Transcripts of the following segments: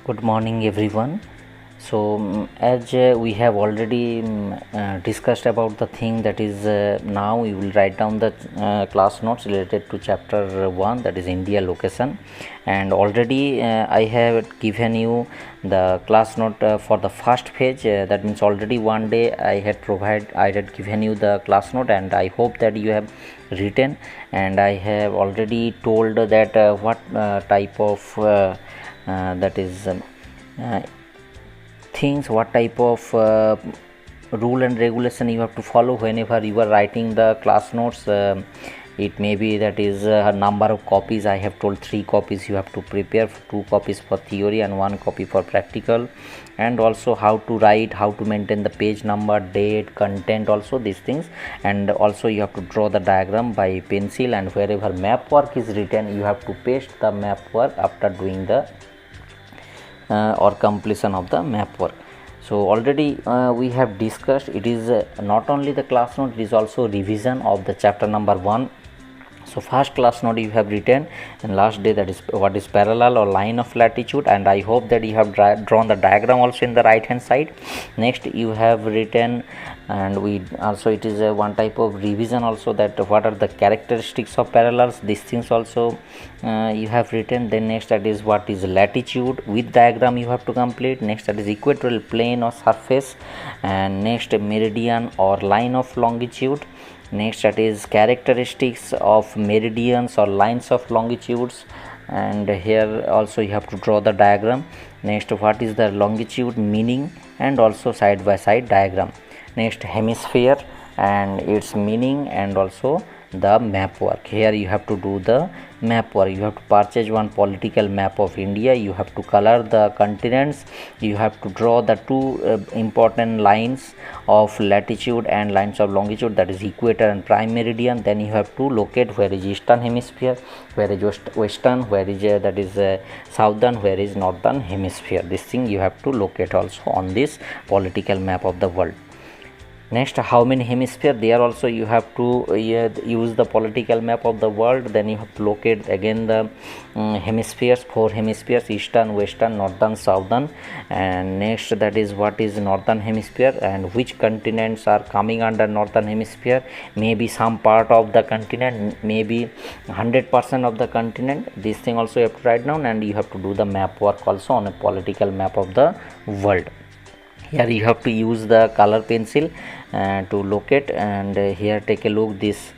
Good morning, everyone. So, as we have already discussed about the thing, that is now we will write down the class notes related to chapter 1, that is India location, and already I have given you the class note for the first page. That means already one day I had given you the class note, and I hope that you have written, and I have already told that what type of that is uh, things, what type of rule and regulation you have to follow whenever you are writing the class notes. It may be that is a number of copies. I have told 3 copies you have to prepare, 2 copies for theory and 1 copy for practical, and also how to write, how to maintain the page number, date, content, also these things. And also you have to draw the diagram by pencil, and wherever map work is written you have to paste the map work after doing the or completion of the map work. So already we have discussed, it is not only the class note, it is also revision of the chapter number 1. So first class note you have written and last day, that is what is parallel or line of latitude, and I hope that you have drawn the diagram also in the right hand side. Next you have written, and we also, it is one type of revision also, that what are the characteristics of parallels, these things also you have written. Then next, that is what is latitude with diagram you have to complete. Next, that is equatorial plane or surface, and next meridian or line of longitude. Next, that is characteristics of meridians or lines of longitudes, and here also you have to draw the diagram. Next, what is the longitude meaning, and also side by side diagram. Next, hemisphere and its meaning, and also the map work. Here you have to do the map work. You have to purchase one political map of India, you have to color the continents, you have to draw the 2 important lines of latitude and lines of longitude, that is equator and prime meridian. Then you have to locate where is eastern hemisphere, where is western, where is that is southern, where is northern hemisphere. This thing you have to locate also on this political map of the world. Next, how many hemisphere, there also you have to use the political map of the world. Then you have to locate again the hemispheres, 4 hemispheres, eastern, western, northern, southern. And next, that is what is northern hemisphere, and which continents are coming under northern hemisphere. Maybe some part of the continent, maybe 100% of the continent. This thing also you have to write down, and you have to do the map work also on a political map of the world. Here you have to use the color pencil to locate, and here take a look, this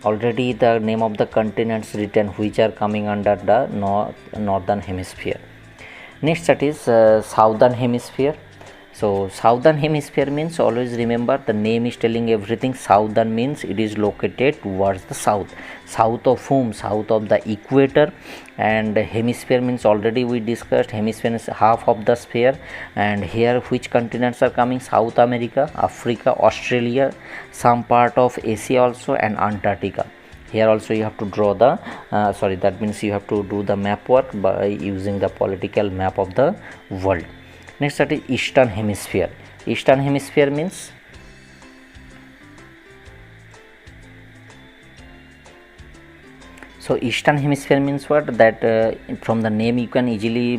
already the name of the continents written which are coming under the northern hemisphere. Next, that is southern hemisphere. So southern hemisphere means, always remember, the name is telling everything. Southern means it is located towards the south. South of whom? South of the equator. And hemisphere means, already we discussed, hemisphere is half of the sphere. And here which continents are coming? South America, Africa, Australia, some part of Asia also, and Antarctica. Here also you have to draw the that means you have to do the map work by using the political map of the world. Next, that is eastern hemisphere. Eastern hemisphere means, so eastern hemisphere means what, that from the name you can easily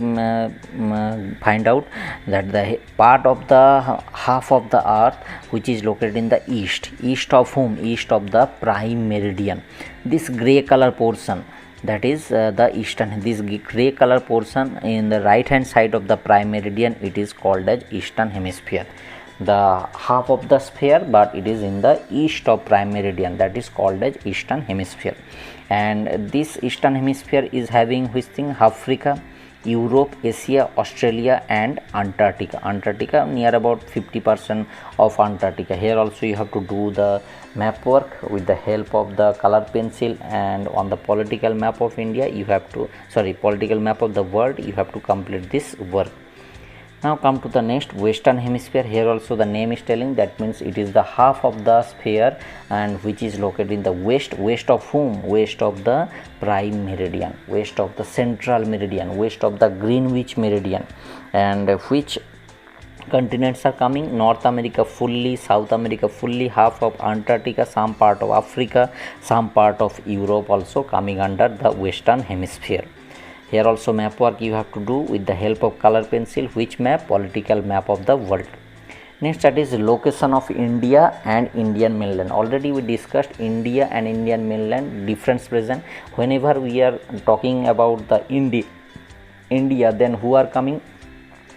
find out that the part of the half of the earth which is located in the east of whom? East of the prime meridian. This gray color portion, that is the eastern, this gray color portion in the right hand side of the prime meridian, it is called as eastern hemisphere. The half of the sphere, but it is in the east of prime meridian, that is called as eastern hemisphere. And this eastern hemisphere is having which thing? Africa, Europe, Asia, Australia, and Antarctica. Antarctica, near about 50% of Antarctica. Here also you have to do the map work with the help of the color pencil, and on the political map of India you have to, political map of the world, you have to complete this work. Now come to the next, western hemisphere. Here also the name is telling, that means it is the half of the sphere and which is located in the west. West of whom? West of the prime meridian, west of the central meridian, west of the Greenwich meridian. And which continents are coming? North America fully, South America fully, half of Antarctica, some part of Africa, some part of Europe also coming under the western hemisphere. Here also map work you have to do with the help of color pencil. Which map? Political map of the world. Next, that is location of India and Indian mainland. Already we discussed India and Indian mainland difference present. Whenever we are talking about the India, then who are coming?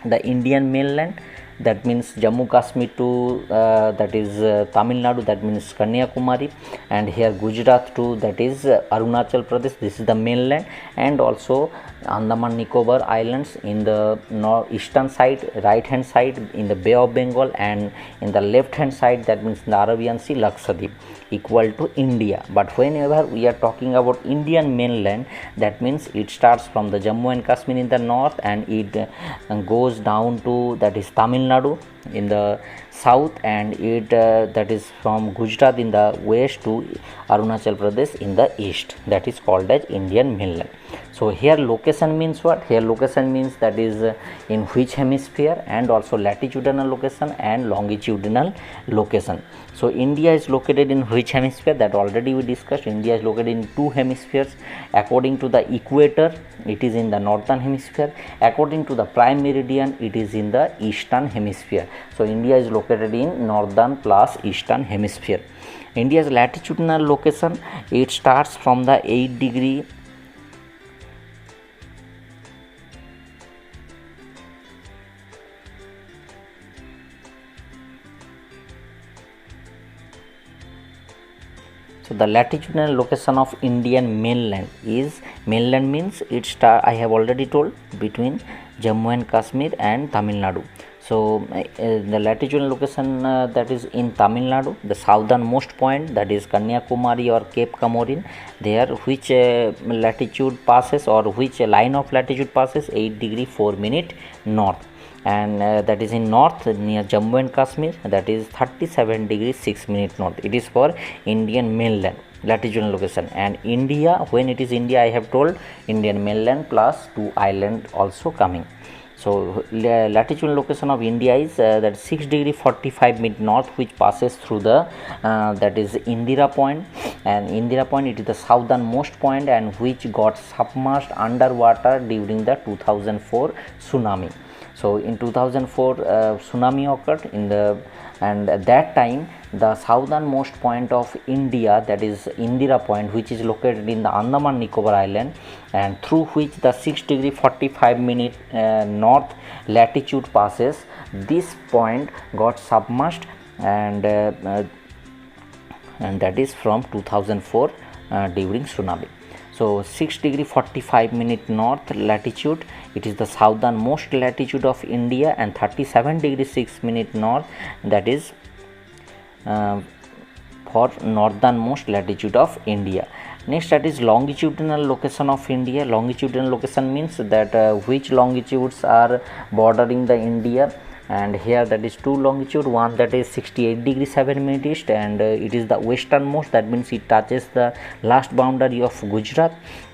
The Indian mainland, that means Jammu Kashmir to that is Tamil Nadu, that means Kanyakumari, and here Gujarat to that is Arunachal Pradesh. This is the mainland, and also Andaman Nicobar Islands in the eastern side, right hand side in the Bay of Bengal, and in the left hand side, that means the Arabian Sea, Lakshadweep, equal to India. But whenever we are talking about Indian mainland, that means it starts from the Jammu and Kashmir in the north, and it goes down to that is Tamil Nadu in the south, and it that is from Gujarat in the west to Arunachal Pradesh in the east. That is called as Indian mainland. So here location means what? Here location means that is in which hemisphere, and also latitudinal location and longitudinal location. So India is located in which hemisphere? That already we discussed. India is located in two hemispheres. According to the equator, it is in the northern hemisphere. According to the prime meridian, it is in the eastern hemisphere. So India is located in northern plus eastern hemisphere. India's latitudinal location, it starts from the 8 degree So the latitudinal location of Indian mainland is, mainland means it start, I have already told, between Jammu and Kashmir and Tamil Nadu. So the latitudinal location that is in Tamil Nadu, the southernmost point, that is Kanyakumari or Cape Comorin, there which latitude passes, or which line of latitude passes 8 degree 4 minute north, and that is in north near Jammu and Kashmir, that is 37 degree 6 minute north. It is for Indian mainland latitudinal location. And India, when it is India, I have told Indian mainland plus two island also coming. So latitudinal location of India is that 6 degree 45 minute north, which passes through the that is Indira Point, and Indira Point, it is the southernmost point, and which got submerged underwater during the 2004 tsunami. So in 2004 tsunami occurred in the, and at that time the southernmost point of India, that is Indira Point, which is located in the Andaman Nicobar Island, and through which the 6 degree 45 minute north latitude passes, this point got submerged, and that is from 2004 during tsunami. So 6 degree 45 minute north latitude, it is the southernmost latitude of India, and 37 degree 6 minute north, that is for northernmost latitude of India. Next, that is longitudinal location of India. Longitudinal location means that which longitudes are bordering the India, and here that is two longitude, one that is 68 degree 7 minute east, and it is the westernmost, that means it touches the last boundary of Gujarat,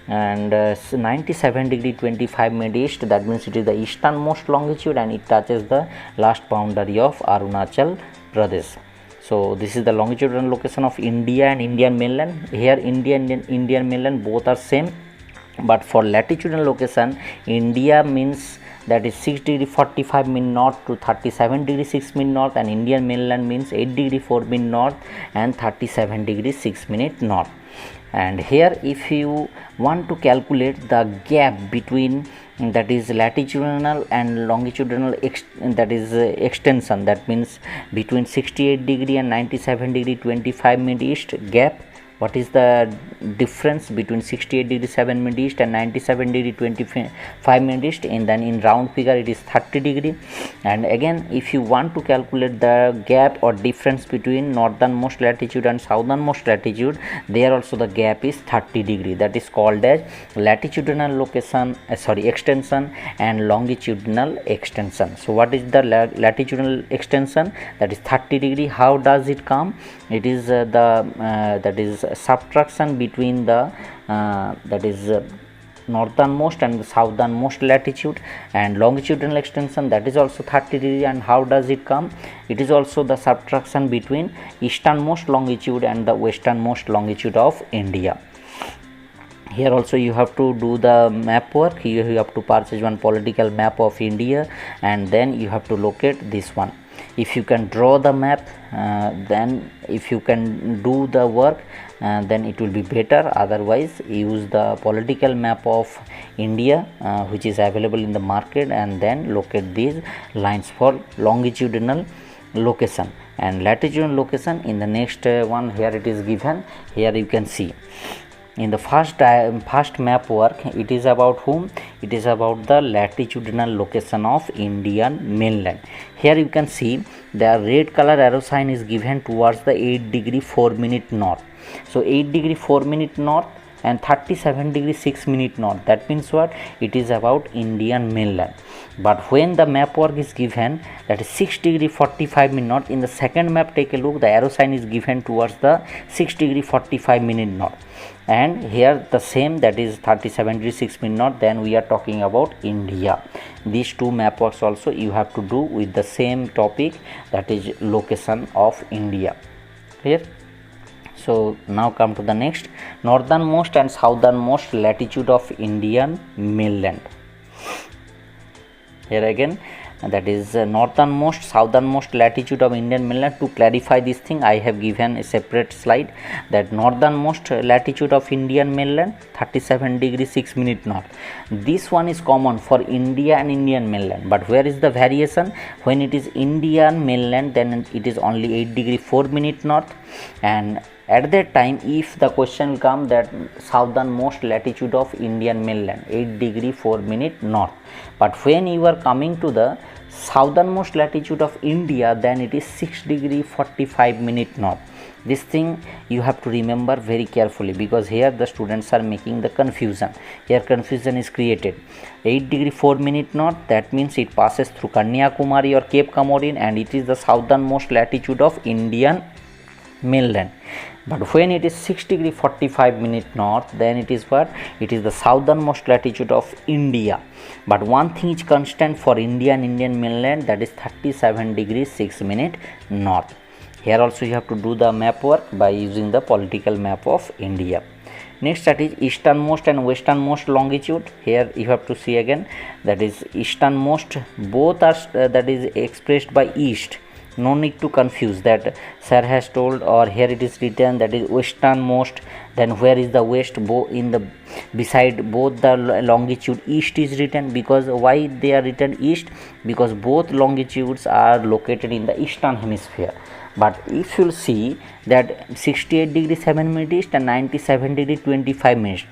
and 97 degree 25 minute east, that means it is the easternmost longitude, and it touches the last boundary of Arunachal Pradesh. So this is the longitudinal location of India and Indian mainland. Here India and Indian mainland both are same, but for latitudinal location, India means that is 6 degree 45 minute north to 37 degree 6 minute north, and Indian mainland means 8 degree 4 minute north and 37 degree 6 minute north. And here if you want to calculate the gap between that is latitudinal and longitudinal that is extension, that means between 68 degree and 97 degree 25 minute east gap, what is the difference between 68 degree 7 minute east and 97 degree 25 minute east, and then in round figure it is 30 degree. And again if you want to calculate the gap or difference between northernmost latitude and southernmost latitude, there also the gap is 30 degree. That is called as latitudinal location extension and longitudinal extension. So what is the latitudinal extension? That is 30 degree. How does it come? It is that is subtraction between the that is northernmost and the southernmost latitude, and longitudinal extension, that is also 30 degree. And how does it come? It is also the subtraction between easternmost longitude and the westernmost longitude of India. Here also you have to do the map work. You have to purchase one political map of India, and then you have to locate this one. If you can draw the map, then if you can do the work, then it will be better. Otherwise, use the political map of India, which is available in the market, and then locate these lines for longitudinal location and latitudinal location. In the next one, here it is given. Here you can see in the first map work, it is about whom? It is about the latitudinal location of Indian mainland. Here you can see the red color arrow sign is given towards the 8 degree 4 minute north. So 8 degree 4 minute north and 37 degree 6 minute north. That means what? It is about Indian mainland. But when the map work is given, that is 6 degree 45 minute north, in the second map, take a look, the arrow sign is given towards the 6 degree 45 minute north, and here the same, that is 37 degree 6 minute north. Then we are talking about India. These two map works also you have to do with the same topic, that is location of India. Clear? So now come to the next, northernmost and southernmost latitude of Indian mainland. Here again, that is northernmost, southernmost latitude of Indian mainland. To clarify this thing, I have given a separate slide, that northernmost latitude of Indian mainland 37 degree 6 minute north. This one is common for India and Indian mainland, but where is the variation? When it is Indian mainland, then it is only 8 degree 4 minute north, and at that time, if the question will come that southernmost latitude of Indian mainland 8 degree 4 minute north, but when you are coming to the southernmost latitude of India, then it is 6 degree 45 minute north. This thing you have to remember very carefully, because here the students are making the confusion. Here confusion is created. 8 degree 4 minute north, that means it passes through Kanyakumari or Cape Comorin, and it is the southernmost latitude of Indian mainland. But when it is 6 degree 45 minute north, then it is what? It is the southernmost latitude of India. But one thing is constant for India and Indian mainland, that is 37 degree 6 minute north. Here also you have to do the map work by using the political map of India. Next, that is easternmost and westernmost longitude. Here you have to see again, that is easternmost, both are that is expressed by east. No need to confuse that sir has told, or here it is written that is westernmost, then where is the west? In the beside both the longitude east is written. Because why they are written east? Because both longitudes are located in the eastern hemisphere. But if you see that 68 degree 7 minute east and 97 degree 25 minutes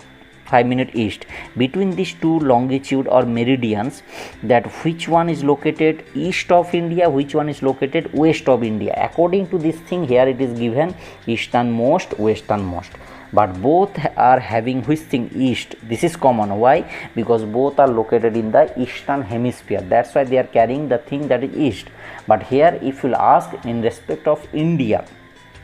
5 minute east, between these two longitude or meridians, that which one is located east of India, which one is located west of India. According to this thing, here it is given easternmost, westernmost, but both are having which thing? East. This is common. Why? Because both are located in the eastern hemisphere. That's why they are carrying the thing that is east. But here if you will ask in respect of India,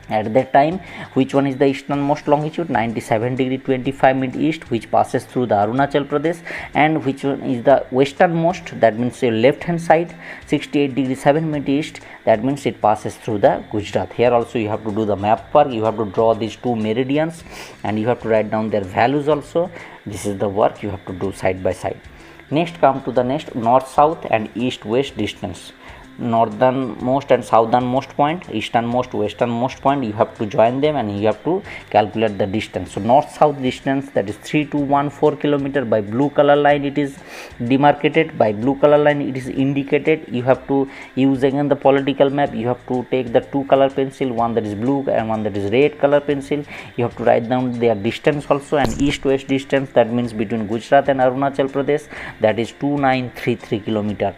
at that time, which one is the easternmost longitude? 97 degree 25 minute east, which passes through the Arunachal Pradesh, and which one is the westernmost? That means your left hand side, 68 degree 7 minute east, that means it passes through the Gujarat. Here also you have to do the map work. You have to draw these two meridians, and you have to write down their values also. This is the work you have to do side by side. Next, come to the next, north south and east west distance. Northernmost and southernmost point, easternmost, westernmost point, you have to join them and you have to calculate the distance. So north south distance, that is 3214 kilometer. By blue color line it is demarcated, by blue color line it is indicated. You have to use again the political map. You have to take the two color pencil, one that is blue and one that is red color pencil. You have to write down their distance also, and east west distance, that means between Gujarat and Arunachal Pradesh, that is 2933 kilometer.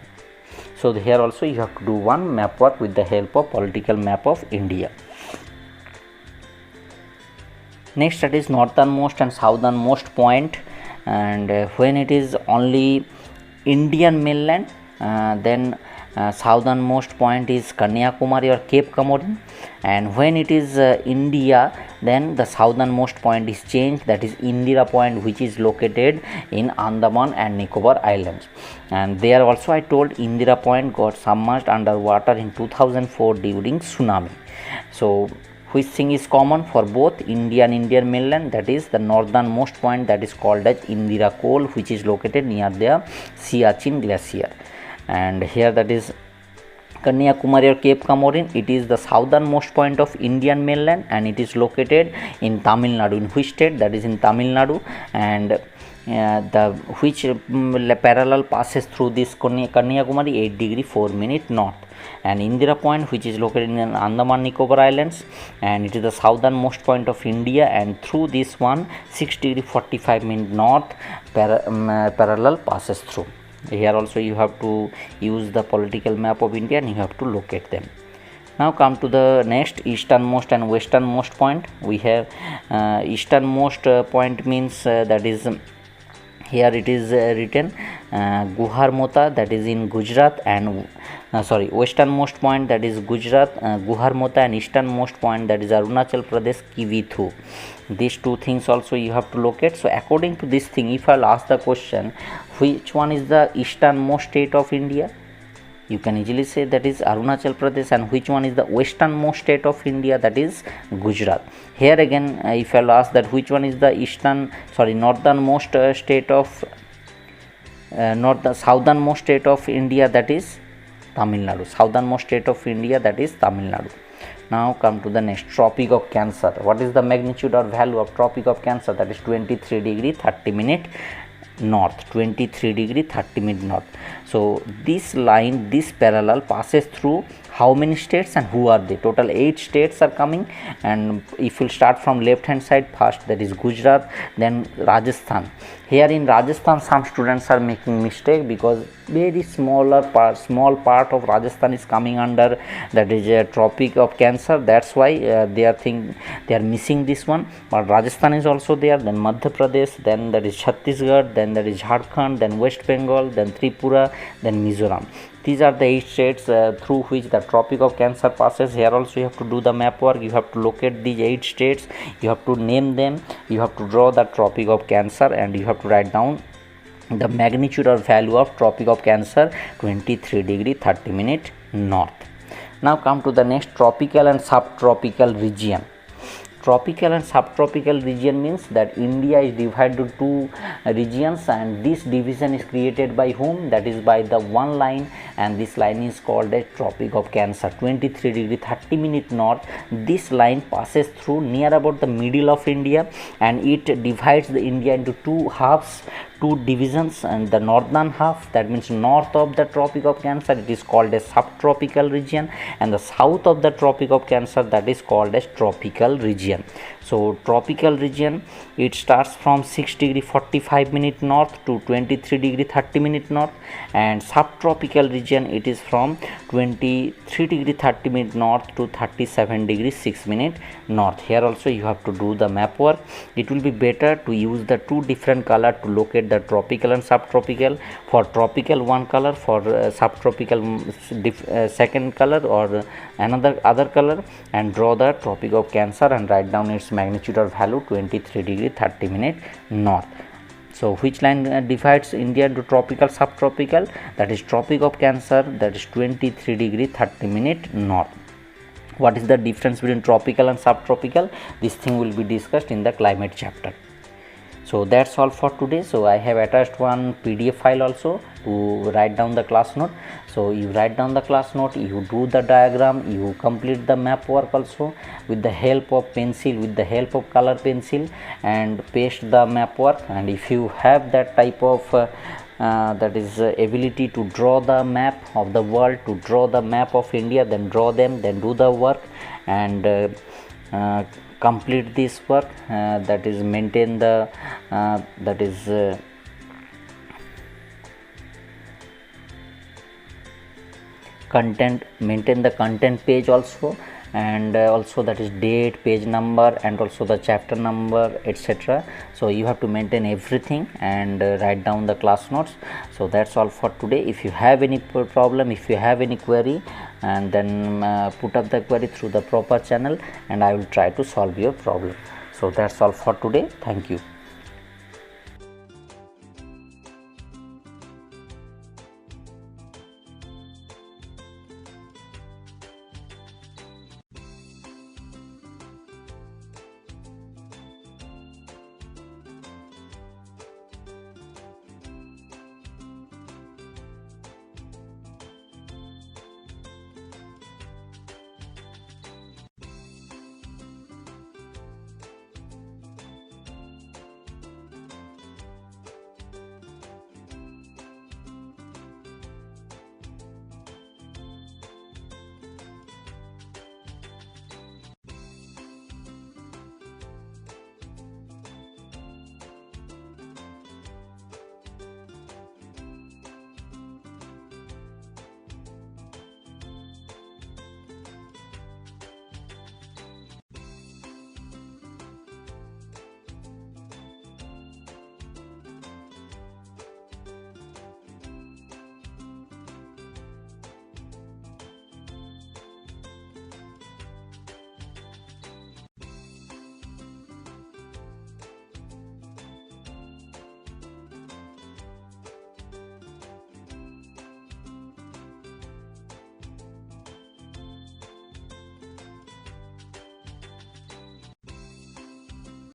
So here also you have to do one map work with the help of political map of India. Next, that is northernmost and southernmost point, and when it is only Indian mainland, then southernmost point is Kanyakumari or Cape Comorin, and when it is India, then the southernmost point is changed, that is Indira point, which is located in Andaman and Nicobar Islands. And there also I told Indira point got submerged underwater in 2004 during tsunami. So which thing is common for both India and Indian mainland, that is the northernmost point, that is called as Indira Col, which is located near the Siachen glacier. And here that is Kanyakumari or Cape Comorin, it is the southernmost point of Indian mainland and it is located in Tamil Nadu. In which state? That is in Tamil Nadu. And the which parallel passes through this Kanyakumari 8 degree 4 minute north. And Indira Point, which is located in Andaman Nicobar Islands, and it is the southernmost point of India, and through this one 6 degree 45 minute north parallel passes through. Here also you have to use the political map of India and you have to locate them. Now come to the next easternmost and westernmost point. We have easternmost point means that is here it is written Guharmota, that is in Gujarat, and westernmost point, that is Gujarat, Guharmota, and easternmost point, that is Arunachal Pradesh, Kivithu. These two things also you have to locate. So according to this thing, if I'll ask the question, which one is the easternmost state of India, you can easily say that is Arunachal Pradesh. And which one is the westernmost state of India, that is Gujarat. Here again, if I'll ask that which one is the northernmost state of southernmost state of India, that is Tamil Nadu. Southernmost state of India, that is Tamil Nadu. Now come to the next, Tropic of Cancer. What is the magnitude or value of Tropic of Cancer? That is 23 degree 30 minute north. 23 degree 30 minute north. So this line, this parallel passes through how many states and who are they? Total 8 states are coming. And if you start from left hand side first, that is Gujarat, then Rajasthan. Here in Rajasthan some students are making mistake because very small part of Rajasthan is coming under, that is a Tropic of Cancer. That's why they are missing this one. But Rajasthan is also there, then Madhya Pradesh, then that is Chhattisgarh, then that is Jharkhand, then West Bengal, then Tripura, then Mizoram. These are the 8 states through which the Tropic of Cancer passes. Here also you have to do the map work. You have to locate these 8 states. You have to name them. You have to draw the Tropic of Cancer, and you have to write down the magnitude or value of Tropic of Cancer, 23 degree 30 minute north. Now come to the next, tropical and subtropical region. Tropical and subtropical region means that India is divided into 2 regions, and this division is created by whom? That is by the one line, and this line is called a Tropic of Cancer, 23 degree 30 minute north. This line passes through near about the middle of India, and it divides the India into 2 halves, 2 divisions. And the northern half, that means north of the Tropic of Cancer, it is called a subtropical region, and the south of the Tropic of Cancer, that is called as tropical region. So tropical region, it starts from 6 degree 45 minute north to 23 degree 30 minute north, and subtropical region, it is from 23 degree 30 minute north to 37 degree 6 minute north. Here also you have to do the map work. It will be better to use the 2 different color to locate the tropical and subtropical. For tropical, one color, for subtropical second color or other color, and draw the Tropic of Cancer and write down its magnitude or value, 23 degree 30 minute north. So which line divides India into tropical, subtropical? That is Tropic of Cancer, that is 23 degree 30 minute north. What is the difference between tropical and subtropical? This thing will be discussed in the climate chapter. So that's all for today. So I have attached one PDF file also to write down the class note. So you write down the class note, you do the diagram, you complete the map work also with the help of pencil, with the help of color pencil, and paste the map work. And if you have that type of ability to draw the map of the world, to draw the map of India, then draw them, then do the work, and complete this work, that is maintain the maintain the content page also, and also that is date, page number, and also the chapter number, etc. So you have to maintain everything and write down the class notes. So that's all for today. If you have any problem, if you have any query, and then put up the query through the proper channel, and I will try to solve your problem. So that's all for today. Thank you.